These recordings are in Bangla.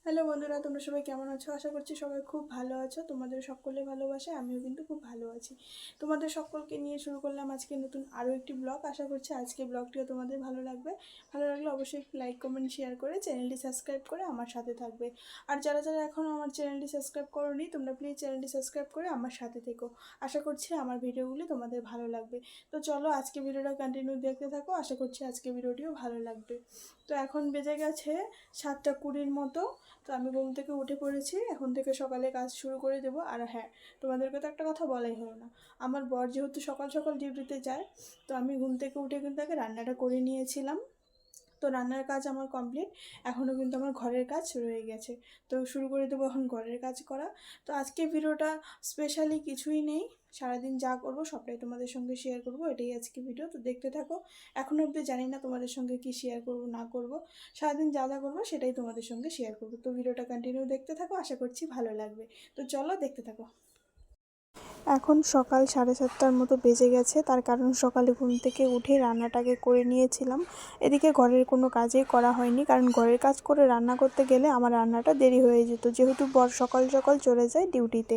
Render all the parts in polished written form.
হ্যালো বন্ধুরা, তোমরা সবাই কেমন আছো? আশা করছি সবাই খুব ভালো আছো। তোমাদের সকলের ভালোবাসে আমিও কিন্তু খুব ভালো আছি। তোমাদের সকলকে নিয়ে শুরু করলাম আজকে নতুন আরও একটি ব্লগ। আশা করছি আজকে ব্লগটিও তোমাদের ভালো লাগবে। ভালো লাগলে অবশ্যই লাইক কমেন্ট শেয়ার করে চ্যানেলটি সাবস্ক্রাইব করে আমার সাথে থাকবে। আর যারা যারা এখনও আমার চ্যানেলটি সাবস্ক্রাইব করোনি, তোমরা প্লিজ চ্যানেলটি সাবস্ক্রাইব করে আমার সাথে থেকো। আশা করছি আমার ভিডিওগুলি তোমাদের ভালো লাগবে। তো চলো আজকে ভিডিওটা কন্টিনিউ দেখতে থাকো। আশা করছি আজকে ভিডিওটিও ভালো লাগবে। তো এখন বেজে গেছে 7:20 মতো। তো আমি ঘুম থেকে উঠে পড়েছি, এখন থেকে সকালে কাজ শুরু করে দেবো। আর হ্যাঁ, তোমাদেরকে তো একটা কথা বলাই হলো না। আমার বর যেহেতু সকাল সকাল ডিউটিতে যায়, তো আমি ঘুম থেকে উঠে কিন্তু আগে রান্নাটা করে নিয়েছিলাম। তো রান্নার কাজ আমার কমপ্লিট, এখনও কিন্তু আমার ঘরের কাজ রয়ে গেছে। তো শুরু করে দেবো এখন ঘরের কাজ করা। তো আজকে ভিডিওটা স্পেশালি কিছুই নেই, সারাদিন যা করব সবটাই তোমাদের সঙ্গে শেয়ার করব, এটাই আজকে ভিডিও। তো দেখতে থাকো। এখনও অবধি জানি না তোমাদের সঙ্গে কি শেয়ার করব না করব, সারাদিন যা যা করবো সেটাই তোমাদের সঙ্গে শেয়ার করব। তো ভিডিওটা কন্টিনিউ দেখতে থাকো, আশা করছি ভালো লাগবে। তো চলো দেখতে থাকো। এখন সকাল 7:30টার মতো বেজে গেছে, তার কারণ সকালে ঘুম থেকে উঠে রান্নাটাকে করে নিয়েছিলাম। এদিকে ঘরের কোনো কাজই করা হয়নি, কারণ ঘরের কাজ করে রান্না করতে গেলে আমার রান্নাটা দেরি হয়ে যেত, যেহেতু বর সকাল সকাল চলে যায় ডিউটিতে।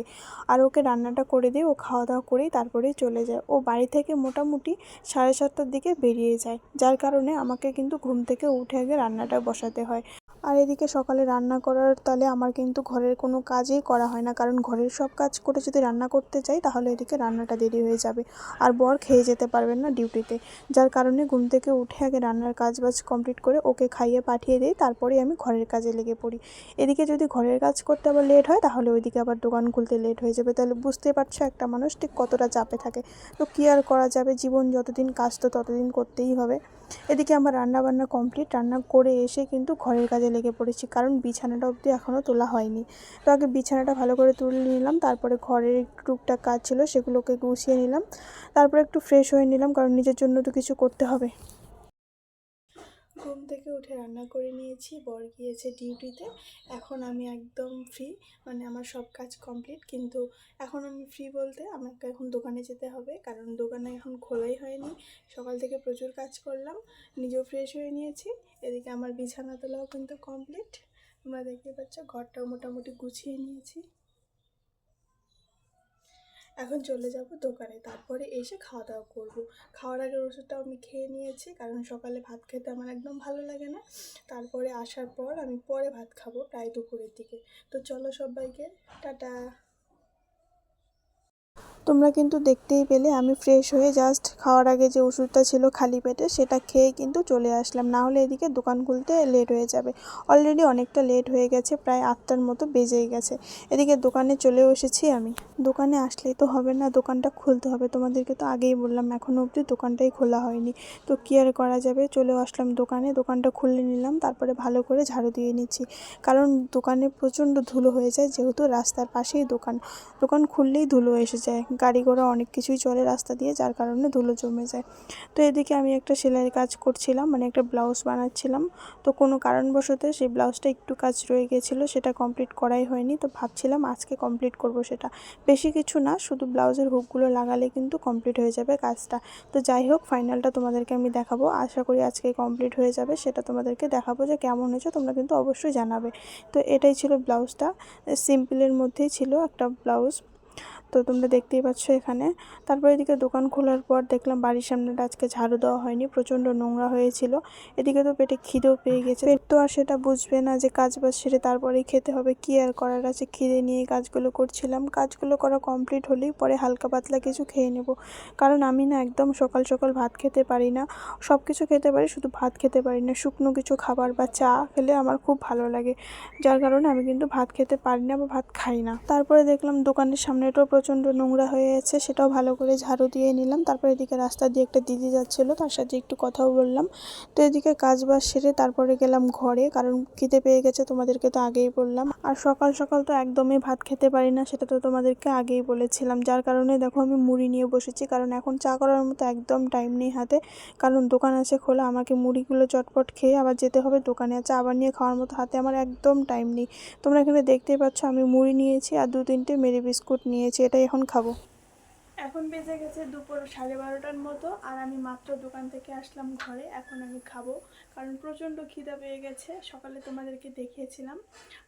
আর ওকে রান্নাটা করে দিয়ে ও খাওয়া দাওয়া করেই তারপরে চলে যায়। ও বাড়ি থেকে মোটামুটি 7:30টার দিকে বেরিয়ে যায়, যার কারণে আমাকে কিন্তু ঘুম থেকে উঠে আগে রান্নাটা বসাতে হয়। আর এদিকে সকালে রান্না করার তালে আমার কিন্তু ঘরের কোনো কাজই করা হয় না, কারণ ঘরের সব কাজ করে যদি রান্না করতে যাই তাহলে এদিকে রান্নাটা দেরি হয়ে যাবে, আর বর খেয়ে যেতে পারবেন না ডিউটিতে। যার কারণে ঘুম থেকে উঠে আগে রান্নার কাজ বাজ কমপ্লিট করে ওকে খাইয়ে পাঠিয়ে দিই, তারপরে আমি ঘরের কাজে লেগে পড়ি। এদিকে যদি ঘরের কাজ করতে আবার লেট হয় তাহলে ওইদিকে আবার দোকান খুলতে লেট হয়ে যাবে। তাহলে বুঝতে পারছো একটা মানুষ ঠিক কতটা চাপে থাকে। তো কী আর করা যাবে, জীবন যতদিন কাজ তো ততদিন করতেই হবে। এদিকে আমার রান্না বান্না কমপ্লিট, রান্না করে এসে কিন্তু ঘরের কাজে লেগে পড়েছি, কারণ বিছানাটা অবধি এখনও তোলা হয়নি। তো আগে বিছানাটা ভালো করে তুলে নিলাম, তারপরে ঘরের একটু টুকটাক কাজ ছিল সেগুলোকে গুছিয়ে নিলাম, তারপরে একটু ফ্রেশ হয়ে নিলাম, কারণ নিজের জন্য তো কিছু করতে হবে। ঘুম থেকে উঠে রান্না করে নিয়েছি, বর গিয়েছে ডিউটিতে। এখন আমি একদম ফ্রি, মানে আমার সব কাজ কমপ্লিট। কিন্তু এখন আমি ফ্রি বলতে আমাকে এখন দোকানে যেতে হবে, কারণ দোকানে এখন খোলাই হয়নি। সকাল থেকে প্রচুর কাজ করলাম, নিজেও ফ্রেশ হয়ে নিয়েছি। এদিকে আমার বিছানা তোলাও কিন্তু কমপ্লিট, তোমরা দেখতে পাচ্ছ। ঘরটাও মোটামুটি গুছিয়ে নিয়েছি। এখন চলে যাব দোকানে, তারপরে এসে খাওয়া দাওয়া করবো। খাওয়ার আগে ওষুধটাও আমি খেয়ে নিয়েছি, কারণ সকালে ভাত খেতে আমার একদম ভালো লাগে না। তারপরে আসার পর আমি পরে ভাত খাবো প্রায় দুপুরের দিকে। তো চলো সবাইকে টাটা। তোমরা কিন্তু দেখতেই পেলে আমি ফ্রেশ হয়ে জাস্ট খাওয়ার আগে যে ওষুধটা ছিল খালি পেটে সেটা খেয়ে কিন্তু চলে আসলাম, না হলে এদিকে দোকান খুলতে লেট হয়ে যাবে। অলরেডি অনেকটা লেট হয়ে গেছে, প্রায় 8টার মতো বেজেই গেছে। এদিকে দোকানে চলেও এসেছি আমি। দোকানে আসলেই তো হবে না, দোকানটা খুলতে হবে। তোমাদেরকে তো আগেই বললাম এখনও অবধি দোকানটাই খোলা হয়নি। তো কী আর করা যাবে, চলেও আসলাম দোকানে। দোকানটা খুলে নিলাম, তারপরে ভালো করে ঝাড়ু দিয়ে নিচ্ছি, কারণ দোকানে প্রচণ্ড ধুলো হয়ে যায়, যেহেতু রাস্তার পাশেই দোকান। দোকান খুললেই ধুলো এসে যায়, গাড়ি ঘোড়া অনেক কিছুই চলে রাস্তা দিয়ে, যার কারণে ধুলো জমে যায়। তো এদিকে আমি একটা সেলাইয়ের কাজ করছিলাম, মানে একটা ব্লাউজ বানাচ্ছিলাম। তো কোনো কারণবশত সেই ব্লাউজটা একটু কাজ রয়ে গেছিলো, সেটা কমপ্লিট করাই হয়নি। তো ভাবছিলাম আজকে কমপ্লিট করব সেটা। বেশি কিছু না, শুধু ব্লাউজের হুকগুলো লাগালে কিন্তু কমপ্লিট হয়ে যাবে কাজটা। তো যাই হোক, ফাইনালটা তোমাদেরকে আমি দেখাবো, আশা করি আজকে কমপ্লিট হয়ে যাবে। সেটা তোমাদেরকে দেখাবো যে কেমন হয়েছে, তোমরা কিন্তু অবশ্যই জানাবে। তো এটাই ছিল ব্লাউজটা, সিম্পলের মধ্যেই ছিল একটা ব্লাউজ। তো তোমরা দেখতেই পাচ্ছ এখানে। তারপর এদিকে দোকান খোলার পর দেখলাম বাড়ির সামনেটা আজকে ঝাড়ু দেওয়া হয়নি, প্রচণ্ড নোংরা হয়েছিল। এদিকে তো পেটে খিদেও পেয়ে গেছে, পেট তো আর সেটা বুঝবে না যে কাজ বাজ সেরে তারপরেই খেতে হবে, কি আর করার আছে। খিদে নিয়ে কাজগুলো করছিলাম, কাজগুলো করা কমপ্লিট হলেই পরে হালকা পাতলা কিছু খেয়ে নেব, কারণ আমি না একদম সকাল সকাল ভাত খেতে পারি না। সব কিছু খেতে পারি, শুধু ভাত খেতে পারি না। শুকনো কিছু খাবার বা চা খেলে আমার খুব ভালো লাগে, যার কারণে আমি কিন্তু ভাত খেতে পারি না বা ভাত খাই না। তারপরে দেখলাম দোকানের সামনেটাও প্রচণ্ড নোংরা হয়ে আছে, সেটাও ভালো করে ঝাড়ু দিয়ে নিলাম। তারপরে এদিকে রাস্তা দিয়ে একটা দিদি যাচ্ছিলো, তার সাথে একটু কথাও বললাম। তো এদিকে কাজ বাজ সেরে তারপরে গেলাম ঘরে, কারণ খিদে পেয়ে গেছে, তোমাদেরকে তো আগেই বললাম। আর সকাল সকাল তো একদমই ভাত খেতে পারি না, সেটা তো তোমাদেরকে আগেই বলেছিলাম। যার কারণে দেখো আমি মুড়ি নিয়ে বসেছি, কারণ এখন চা করার মতো একদম টাইম নেই হাতে, কারণ দোকান আছে খোলা। আমাকে মুড়িগুলো চটপট খেয়ে আবার যেতে হবে দোকানে, চা আবার নিয়ে খাওয়ার মতো হাতে আমার একদম টাইম নেই। তোমরা এখানে দেখতেই পাচ্ছ আমি মুড়ি নিয়েছি আর 2-3টে মেরি বিস্কুট নিয়েছি, এটাই এখন খাবো। এখন বেজে গেছে দুপুর 12:30টার মতো, আর আমি মাত্র দোকান থেকে আসলাম ঘরে। এখন আমি খাবো, কারণ প্রচণ্ড খিদা পেয়ে গেছে। সকালে তোমাদেরকে দেখিয়েছিলাম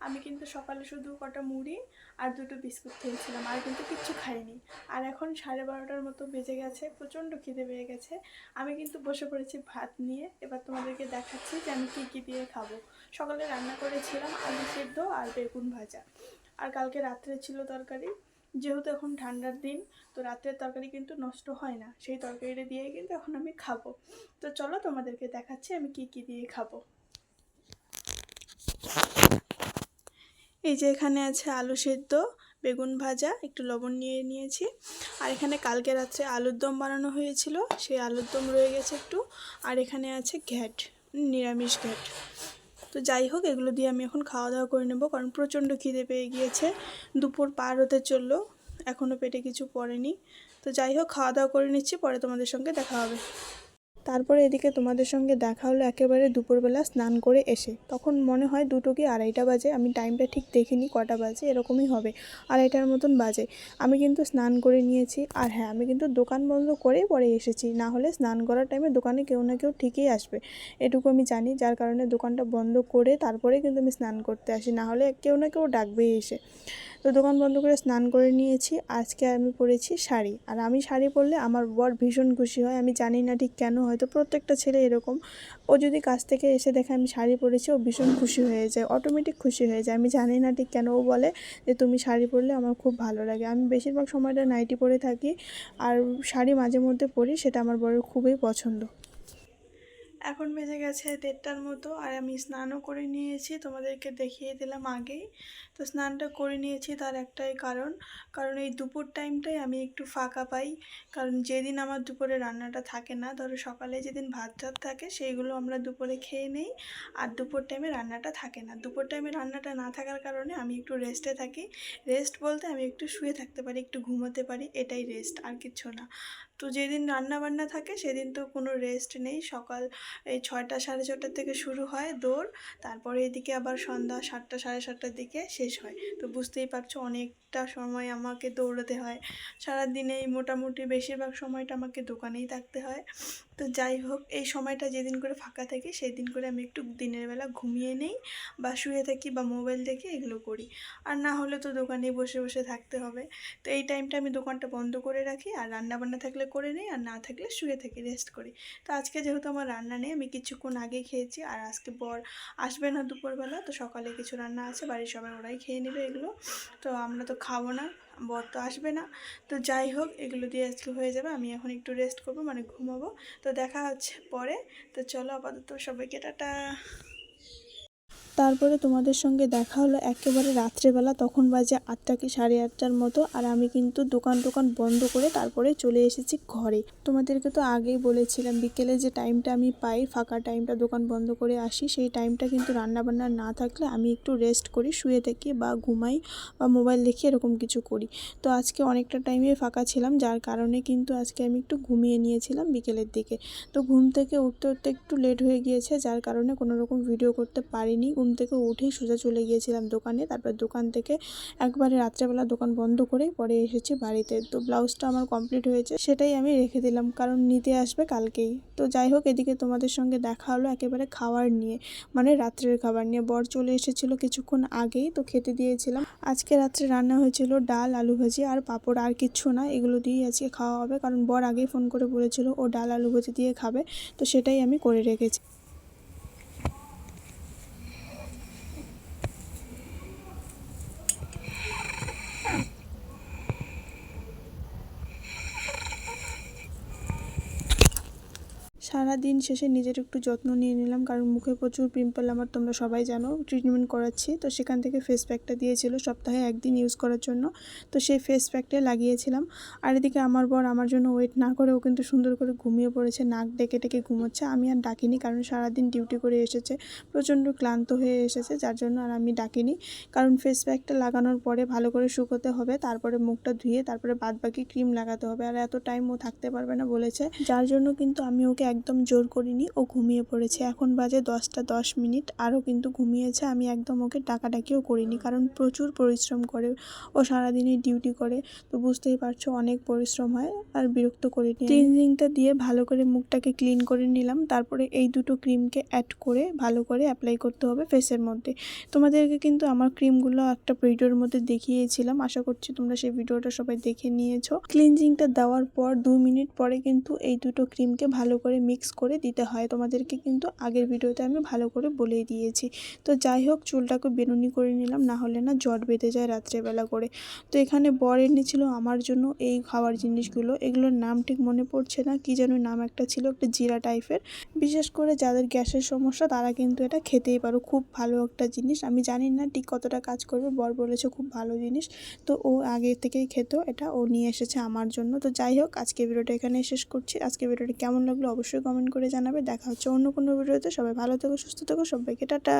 আমি কিন্তু সকালে শুধু কটা মুড়ি আর দুটো বিস্কুট খেয়েছিলাম, আর কিন্তু কিচ্ছু খাইনি। আর এখন 12:30টার মতো বেজে গেছে, প্রচণ্ড খিদে পেয়ে গেছে। আমি কিন্তু বসে পড়েছি ভাত নিয়ে। এবার তোমাদেরকে দেখাচ্ছি যে আমি কী দিয়ে খাবো। সকালে রান্না করেছিলাম আলু সেদ্ধ আর বেগুন ভাজা, আর কালকে রাত্রে ছিল তরকারি। যেহেতু এখন ঠান্ডার দিন, তো রাতের তরকারি কিন্তু নষ্ট হয় না, সেই তরকারিটা দিয়েই কিন্তু এখন আমি খাবো। তো চলো তোমাদেরকে দেখাচ্ছি আমি কি দিয়ে খাবো। এই যে এখানে আছে আলু সেদ্ধ, বেগুন ভাজা, একটু লবণ নিয়ে নিয়েছি। আর এখানে কালকে রাত্রে আলুর দম বানানো হয়েছিল, সেই আলুর দম রয়ে গেছে একটু। আর এখানে আছে ঘ্যাট, নিরামিষ ঘ্যাট। তো যাই হোক, এগুলো দিয়ে আমি এখন খাওয়া দাওয়া করে নেবো, কারণ প্রচণ্ড খিদে পেয়ে গিয়েছে। দুপুর পার হতে চললো, এখনও পেটে কিছু পড়েনি। তো যাই হোক, খাওয়া দাওয়া করে নিচ্ছি, পরে তোমাদের সঙ্গে দেখা হবে। তারপরে এদিকে তোমাদের সঙ্গে দেখা হলো একেবারে দুপুরবেলা স্নান করে এসে। তখন মনে হয় 2টো কি 2:30টা বাজে, আমি টাইমটা ঠিক দেখিনি কটা বাজে, এরকমই হবে, 2:30টার মতন বাজে। আমি কিন্তু স্নান করে নিয়েছি। আর হ্যাঁ, আমি কিন্তু দোকান বন্ধ করেই পরে এসেছি, না হলে স্নান করার টাইমে দোকানে কেউ না কেউ ঠিকই আসবে, এটুকু আমি জানি। যার কারণে দোকানটা বন্ধ করে তারপরে কিন্তু আমি স্নান করতে আসি, না হলে কেউ না কেউ ডাকবেই এসে। তো দোকান বন্ধ করে স্নান করে নিয়েছি। আজকে আমি পরেছি শাড়ি, আর আমি শাড়ি পরলে আমার বর ভীষণ খুশি হয়। আমি জানি না ঠিক কেন, হয়তো প্রত্যেকটা ছেলে এরকম। ও যদি কাছ থেকে এসে দেখে আমি শাড়ি পরেছি, ও ভীষণ খুশি হয়ে যায়, অটোমেটিক খুশি হয়ে যায়। আমি জানি না ঠিক কেন ও বলে যে তুমি শাড়ি পরলে আমার খুব ভালো লাগে। আমি বেশিরভাগ সময়টা নাইটি পরে থাকি, আর শাড়ি মাঝে মধ্যে পরি, সেটা আমার বরের খুবই পছন্দ। এখন বেজে গেছে 1:30টার মতো, আর আমি স্নানও করে নিয়েছি, তোমাদেরকে দেখিয়ে দিলাম আগেই। তো স্নানটা করে নিয়েছি তার একটাই কারণ এই দুপুর টাইমটাই আমি একটু ফাঁকা পাই। কারণ যেদিন আমার দুপুরে রান্নাটা থাকে না, ধরো সকালে যেদিন ভাত থাকে সেইগুলো আমরা দুপুরে খেয়ে নেই, আর দুপুর টাইমে রান্নাটা থাকে না। দুপুর টাইমে রান্নাটা না থাকার কারণে আমি একটু রেস্টে থাকি। রেস্ট বলতে আমি একটু শুয়ে থাকতে পারি, একটু ঘুমোতে পারি, এটাই রেস্ট, আর কিছু না। তো যেদিন রান্না বান্না থাকে সেদিন তো কোনো রেস্ট নেই। সকাল এই 6টা 6:30 থেকে শুরু হয় দৌড়, তারপরে এদিকে আবার সন্ধ্যা 7টা 7:30টার দিকে শেষ হয়। তো বুঝতেই পারছো অনেকটা সময় আমাকে দৌড়াতে হয়। সারাদিনেই মোটামুটি বেশিরভাগ সময়টা আমাকে দোকানেই থাকতে হয়। তো যাই হোক, এই সময়টা যেদিন করে ফাঁকা থাকি সেই দিন করে আমি একটু দিনের বেলা ঘুমিয়ে নেই, বা শুয়ে থাকি, বা মোবাইল দেখি, এগুলো করি। আর না হলে তো দোকানেই বসে বসে থাকতে হবে। তো এই টাইমটা আমি দোকানটা বন্ধ করে রাখি, আর রান্না বান্না থাকলে করে নিই, আর না থাকলে শুয়ে থাকি, রেস্ট করি। তো আজকে যেহেতু আমার রান্না নেই, আমি কিছুক্ষণ আগে খেয়েছি, আর আজকে বর আসবে না দুপুরবেলা, তো সকালে কিছু রান্না আছে, বাড়ির সবাই ওরাই খেয়ে নেবে এগুলো। তো আমরা তো খাবো না, বর তো আসবে না। তো যাই হোক, এগুলো দিয়ে আজকে হয়ে যাবে। আমি এখন একটু রেস্ট করবো, মানে ঘুমাবো। তো দেখা হচ্ছে পরে। তো চলো, আপাতত সবাইকে টাটা। তারপরে তোমাদের সঙ্গে দেখা হলো একেবারে রাত্রেবেলা, তখন বাজে 8টা কি 8:30টার মতো। আর আমি কিন্তু দোকান বন্ধ করে তারপরে চলে এসেছি ঘরে। তোমাদেরকে তো আগেই বলেছিলাম বিকেলে যে টাইমটা আমি পাই, ফাঁকা টাইমটা দোকান বন্ধ করে আসি, সেই টাইমটা কিন্তু রান্নাবান্না না থাকলে আমি একটু রেস্ট করি, শুয়ে থাকি, বা ঘুমাই, বা মোবাইল দেখি, এরকম কিছু করি। তো আজকে অনেকটা টাইমে ফাঁকা ছিলাম, যার কারণে কিন্তু আজকে আমি একটু ঘুমিয়ে নিয়েছিলাম বিকেলের দিকে। তো ঘুম থেকে উঠতে একটু লেট হয়ে গিয়েছে, যার কারণে কোনো রকম ভিডিও করতে পারিনি। ঘুম থেকে উঠেই সোজা চলে গিয়েছিলাম দোকানে, তারপর দোকান থেকে একবারে রাত্রেবেলা দোকান বন্ধ করেই পরে এসেছি বাড়িতে। তো ব্লাউজটা আমার কমপ্লিট হয়েছে, সেটাই আমি রেখে দিলাম, কারণ নিতে আসবে কালকেই। তো যাই হোক, এদিকে তোমাদের সঙ্গে দেখা হলো একেবারে খাওয়ার নিয়ে, মানে রাত্রের খাবার নিয়ে। বর চলে এসেছিলো কিছুক্ষণ আগেই, তো খেতে দিয়েছিলাম। আজকে রাত্রে রান্না হয়েছিল ডাল, আলু ভাজি আর পাঁপড়, আর কিচ্ছু না। এগুলো দিয়েই আজকে খাওয়া হবে, কারণ বর আগেই ফোন করে বলেছিল ও ডাল আলু ভাজি দিয়ে খাবে, তো সেটাই আমি করে রেখেছি। সারা দিন শেষে নিজের একটু যত্ন নিয়ে নিলাম, কারণ মুখে প্রচুর পিম্পল আমার, তোমরা সবাই জানো। ট্রিটমেন্ট করাচ্ছি, তো সেখান থেকে ফেস প্যাকটা দিয়েছিল সপ্তাহে একদিন ইউজ করার জন্য, তো সেই ফেস প্যাকটাই লাগিয়েছিলাম। আর এদিকে আমার বর আমার জন্য ওয়েট না করেও কিন্তু সুন্দর করে ঘুমিয়ে পড়েছে, নাক ডেকে ঘুমোচ্ছে। আমি আর ডাকিনি, কারণ সারাদিন ডিউটি করে এসেছে, প্রচণ্ড ক্লান্ত হয়ে এসেছে, যার জন্য আর আমি ডাকিনি। কারণ ফেস প্যাকটা লাগানোর পরে ভালো করে শুকোতে হবে, তারপরে মুখটা ধুয়ে তারপরে বাদবাকি ক্রিম লাগাতে হবে, আর এত টাইম ও থাকতে পারবে না বলেছে, যার জন্য কিন্তু আমি ওকে একদম জোর করিনি, ও ঘুমিয়ে পড়েছে। এখন বাজে 10টা 10 মিনিট, আরও কিন্তু ঘুমিয়েছে। আমি একদম ওকে ডাকাডাকিও করিনি, কারণ প্রচুর পরিশ্রম করে ও, সারাদিনই ডিউটি করে, তো বুঝতেই পারছো অনেক পরিশ্রম হয়। আর বিরক্ত করিনি। ক্লিনজিংটা দিয়ে ভালো করে মুখটাকে ক্লিন করে নিলাম। তারপরে এই দুটো ক্রিমকে অ্যাড করে ভালো করে অ্যাপ্লাই করতে হবে ফেসের মধ্যে। তোমাদেরকে কিন্তু আমার ক্রিমগুলো একটা ভিডিওর মধ্যে দেখিয়েছিলাম, আশা করছি তোমরা সেই ভিডিওটা সবাই দেখে নিয়েছো। ক্লিনজিংটা দেওয়ার পর 2 মিনিট পরে কিন্তু এই দুটো ক্রিমকে ভালো করে মিক্স করে দিতে হয়। তোমাদেরকে কিন্তু আগের ভিডিওতে আমি ভালো করে বলেই দিয়েছি। তো যাই হোক, চুলটাকে বেনুনি করে নিলাম, না হলে না জট বেঁধে যায় রাত্রেবেলা করে। তো এখানে বর এনেছিল আমার জন্য এই খাওয়ার জিনিসগুলো, এগুলোর নাম ঠিক মনে পড়ছে না, কি যেন নাম একটা ছিল, একটা জিরা টাইপের। বিশেষ করে যাদের গ্যাসের সমস্যা তারা কিন্তু এটা খেতেই পারো, খুব ভালো একটা জিনিস। আমি জানি না ঠিক কতটা কাজ করবে, বর বলেছে খুব ভালো জিনিস। তো ও আগে থেকেই খেত এটা, ও নিয়ে এসেছে আমার জন্য। তো যাই হোক, আজকে ভিডিওটা এখানে শেষ করছি। আজকে ভিডিওটা কেমন লাগলো অবশ্যই কমেন্ট করে জানাবে। দেখা হচ্ছে অন্য কোনো ভিডিওতে। সবাই ভালো থেকো, সুস্থ থেকো, সবাইকে টাটা।